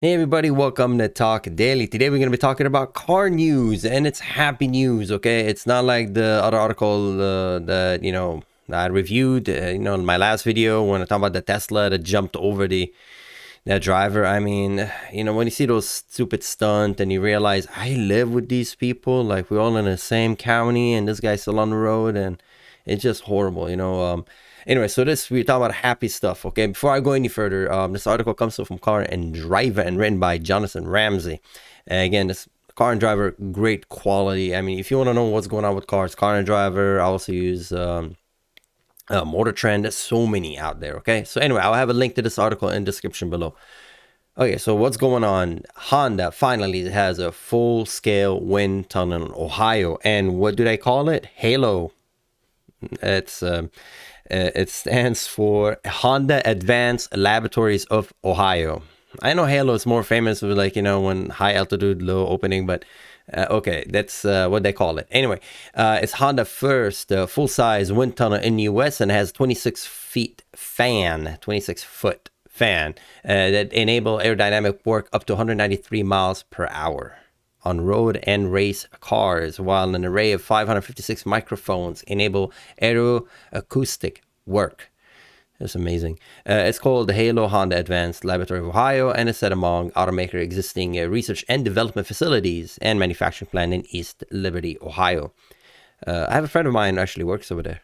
Hey everybody, welcome to Talk Daily. Today we're going to be talking about car news, and it's happy news, okay? It's not like the other article that I reviewed, in my last video when I talked about the Tesla that jumped over that driver. I mean, when you see those stupid stunts and you realize I live with these people, like we're all in the same county and this guy's still on the road, and it's just horrible. Anyway, so we're talking about happy stuff, okay? Before I go any further, this article comes from Car and Driver and written by Jonathan Ramsey. Again, this Car and Driver, great quality. I mean, if you want to know what's going on with cars, Car and Driver, I also use Motor Trend. There's so many out there, okay? So anyway, I'll have a link to this article in the description below. Okay, so what's going on? Honda finally has a full-scale wind tunnel in Ohio. And what do they call it? Halo. It stands for Honda Advanced Laboratories of Ohio. I know Halo is more famous with when high altitude, low opening, but okay, that's what they call it. Anyway, it's Honda first full-size wind tunnel in the US and has 26 foot fan that enable aerodynamic work up to 193 miles per hour on road and race cars, while an array of 556 microphones enable aeroacoustic work. It's amazing. It's called the Halo Honda Advanced Laboratory of Ohio, and it's set among automaker existing research and development facilities and manufacturing plant in East Liberty, Ohio. I have a friend of mine who actually works over there.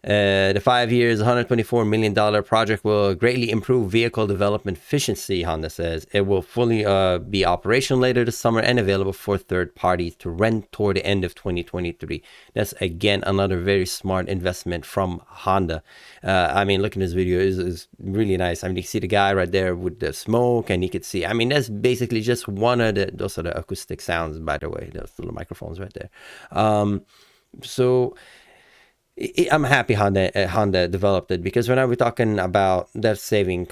The 5 years, $124 million project will greatly improve vehicle development efficiency, Honda says. It will fully be operational later this summer and available for third parties to rent toward the end of 2023. That's, again, another very smart investment from Honda. I mean, looking at this video is really nice. I mean, you can see the guy right there with the smoke, and you can see, I mean, that's basically just one of those are the acoustic sounds, by the way, those little microphones right there. I'm happy Honda developed it, because when we're talking about that saving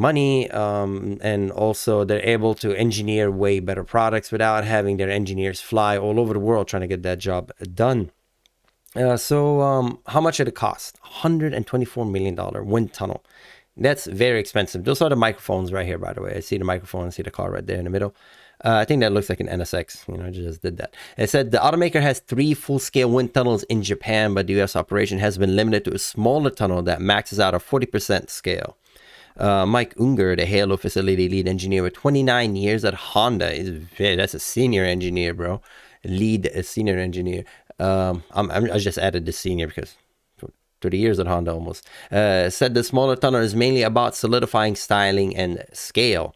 money, and also they're able to engineer way better products without having their engineers fly all over the world trying to get that job done. How much did it cost? $124 million wind tunnel. That's very expensive. Those are the microphones right here, by the way. I see the microphone, I see the car right there in the middle. I think that looks like an NSX, I just did that. It said the automaker has 3 full-scale wind tunnels in Japan, but the U.S. operation has been limited to a smaller tunnel that maxes out a 40% scale. Mike Unger, the Halo facility lead engineer with 29 years at Honda, that's a senior engineer, bro. Senior engineer. I just added the senior because 30 years at Honda almost. Said the smaller tunnel is mainly about solidifying styling and scale.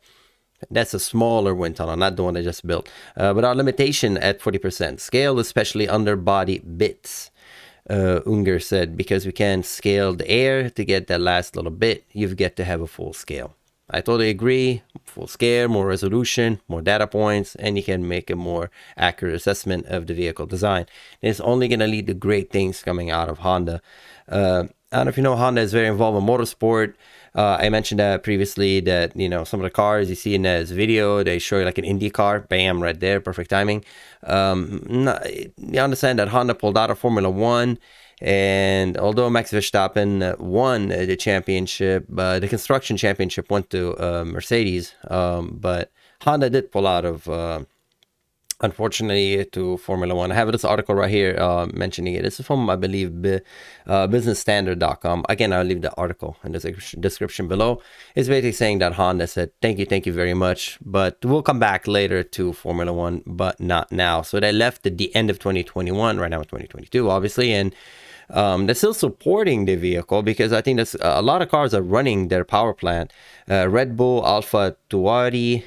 That's a smaller wind tunnel, not the one I just built. But our limitation at 40% scale, especially underbody bits, Unger said, because we can scale the air to get that last little bit, you've got to have a full scale. I totally agree. Full scale, more resolution, more data points, and you can make a more accurate assessment of the vehicle design. And it's only going to lead to great things coming out of Honda. I don't know if you know, Honda is very involved in motorsport. I mentioned that previously that, some of the cars you see in this video, they show you like an Indy car. Bam, right there. Perfect timing. You understand that Honda pulled out of Formula One. And although Max Verstappen won the championship, the construction championship went to Mercedes. But Honda did pull out of, unfortunately, to Formula One. I have this article right here mentioning it. This is from, I believe, businessstandard.com. Again, I'll leave the article in the description below. It's basically saying that Honda said, thank you very much, but we'll come back later to Formula One, but not now. So they left at the end of 2021, right now 2022, obviously, and they're still supporting the vehicle, because I think that's a lot of cars are running their power plant. Red Bull, Alpha Tauri.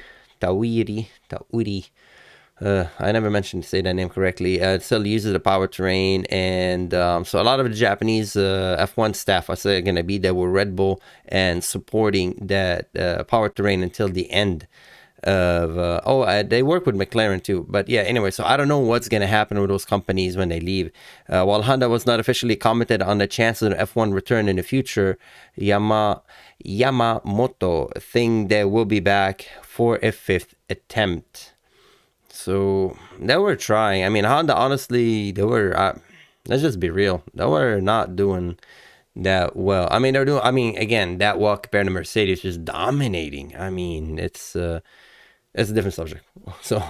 I never mentioned to say that name correctly. It still uses the powertrain, and so a lot of the Japanese F1 staff are still going to be there with Red Bull and supporting that powertrain until the end of. They work with McLaren too, but yeah. Anyway, so I don't know what's going to happen with those companies when they leave. While Honda was not officially commented on the chances of F1 return in the future, Yamamoto think they will be back for a 5th attempt. So they were trying. I mean, Honda, honestly, they were, let's just be real, they were not doing that well. I mean, they're doing. I mean, again, that well compared to Mercedes, just dominating. I mean, it's a different subject. So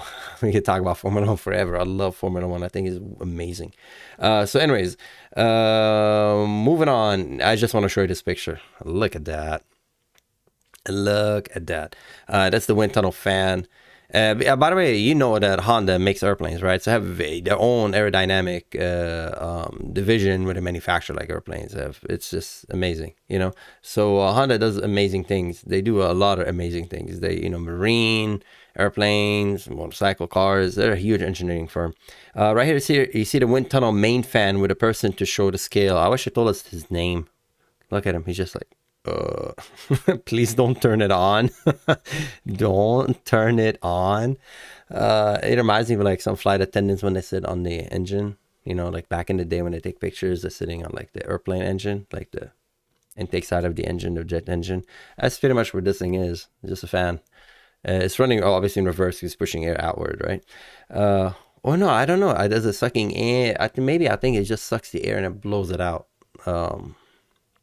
we could talk about Formula One forever. I love Formula One. I think it's amazing. So, anyways, moving on. I just want to show you this picture. Look at that. Look at that. That's the wind tunnel fan. By the way, you know that Honda makes airplanes, right? So have their own aerodynamic division where they manufacture like airplanes. It's just amazing, you know. So Honda does amazing things. They do a lot of amazing things. They, marine airplanes, motorcycle cars. They're a huge engineering firm. Right here, you see the wind tunnel main fan with a person to show the scale. I wish it told us his name. Look at him. He's just like, please don't turn it on. Don't turn it on. It reminds me of like some flight attendants when they sit on the engine, like back in the day when they take pictures, they're sitting on like the airplane engine, like the intake side of the engine, the jet engine. That's pretty much what this thing is. It's just a fan. It's running obviously in reverse because it's pushing air outward, right? Oh no, I don't know. Does it sucking air? I think it just sucks the air and it blows it out.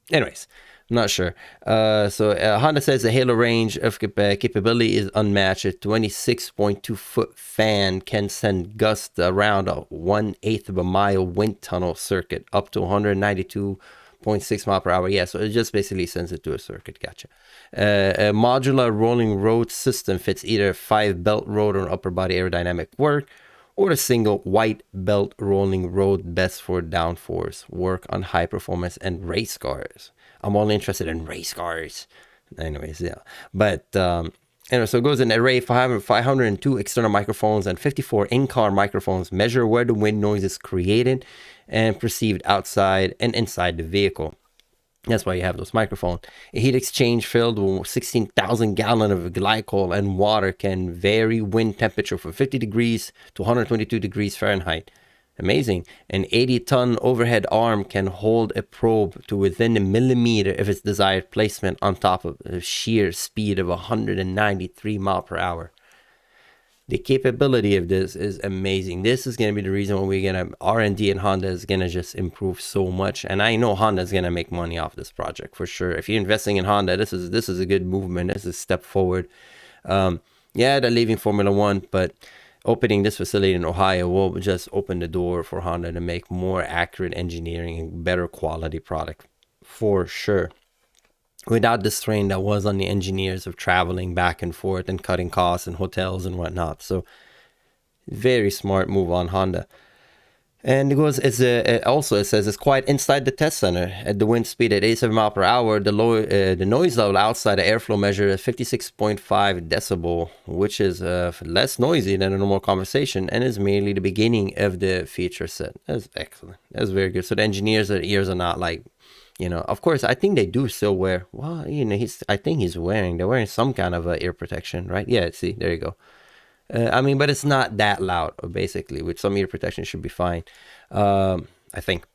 Anyways, I'm not sure. So Honda says the halo range of capability is unmatched. A 26.2 foot fan can send gusts around a 1/8 of a mile wind tunnel circuit up to 192.6 mile per hour. Yeah, so it just basically sends it to a circuit. Gotcha. A modular rolling road system fits either 5 belt rotor upper body aerodynamic work or a single white belt rolling road, best for downforce work on high performance and race cars. I'm only interested in race cars. Anyways, yeah. But anyway, so it goes in array 502 external microphones and 54 in-car microphones measure where the wind noise is created and perceived outside and inside the vehicle. That's why you have those microphones. A heat exchange filled with 16,000 gallons of glycol and water can vary wind temperature from 50 degrees to 122 degrees Fahrenheit. Amazing. An 80-ton overhead arm can hold a probe to within a millimeter of its desired placement on top of a sheer speed of 193 miles per hour. The capability of this is amazing. This is going to be the reason why we're going to R&D and Honda is going to just improve so much. And I know Honda is going to make money off this project for sure. If you're investing in Honda, this is a good movement. This is a step forward. Yeah, they're leaving Formula One, but opening this facility in Ohio will just open the door for Honda to make more accurate engineering and better quality product for sure, without the strain that was on the engineers of traveling back and forth and cutting costs and hotels and whatnot. So very smart move on Honda. And it says it's quiet inside the test center at the wind speed at 87 miles per hour. The noise level outside the airflow measure is 56.5 decibel, which is less noisy than a normal conversation and is merely the beginning of the feature set. That's excellent. That's very good. So the engineers' ears are not like, of course, I think they do still wear, well, I think they're wearing some kind of ear protection, right? Yeah, see, there you go. But it's not that loud, basically. With some ear protection, should be fine, I think.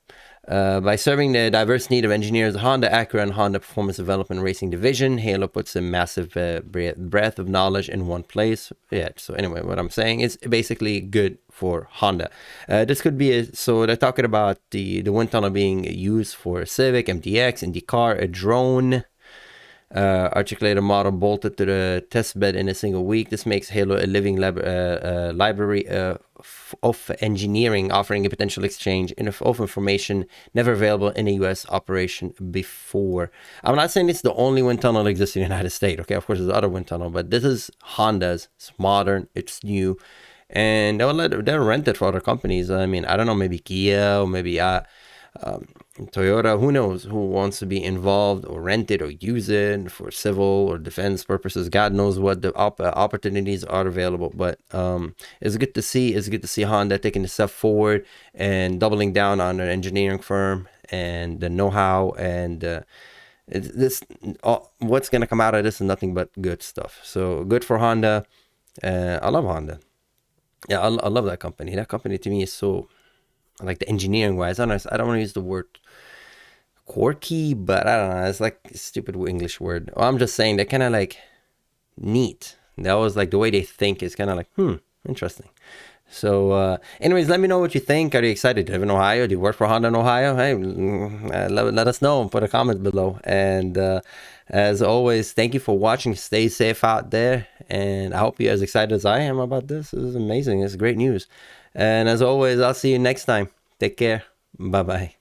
By serving the diverse need of engineers, Honda, Acura, and Honda Performance Development Racing Division, Halo puts a massive breadth of knowledge in one place. Yeah, so anyway, what I'm saying is basically good for Honda. This could be, so they're talking about the wind tunnel being used for a Civic, MDX, IndyCar, a drone, articulated model bolted to the test bed in a single week. This makes Halo a living library of engineering, offering a potential exchange of information never available in a U.S. operation before. I'm not saying it's the only wind tunnel that exists in the United States. Okay, of course, there's other wind tunnel, but this is Honda's. It's modern, it's new, and they'll rent it for other companies. I don't know, maybe Kia or maybe Toyota, who knows who wants to be involved or rent it or use it for civil or defense purposes. God knows what the opportunities are available, but it's good to see. It's good to see Honda taking a step forward and doubling down on an engineering firm and the know-how, and what's going to come out of this is nothing but good stuff. So good for Honda. I love Honda. Yeah, I love that company. That company to me is so, like, the engineering wise, I don't want to use the word quirky, but I don't know, it's like a stupid English word. Well, I'm just saying they're kind of like neat. That was like the way they think is kind of like, interesting. So, anyways, let me know what you think. Are you excited? Do you live in Ohio? Do you work for Honda in Ohio? Hey, let us know. Put a comment below. And as always, thank you for watching. Stay safe out there. And I hope you're as excited as I am about this. This is amazing. It's great news. And as always, I'll see you next time. Take care. Bye-bye.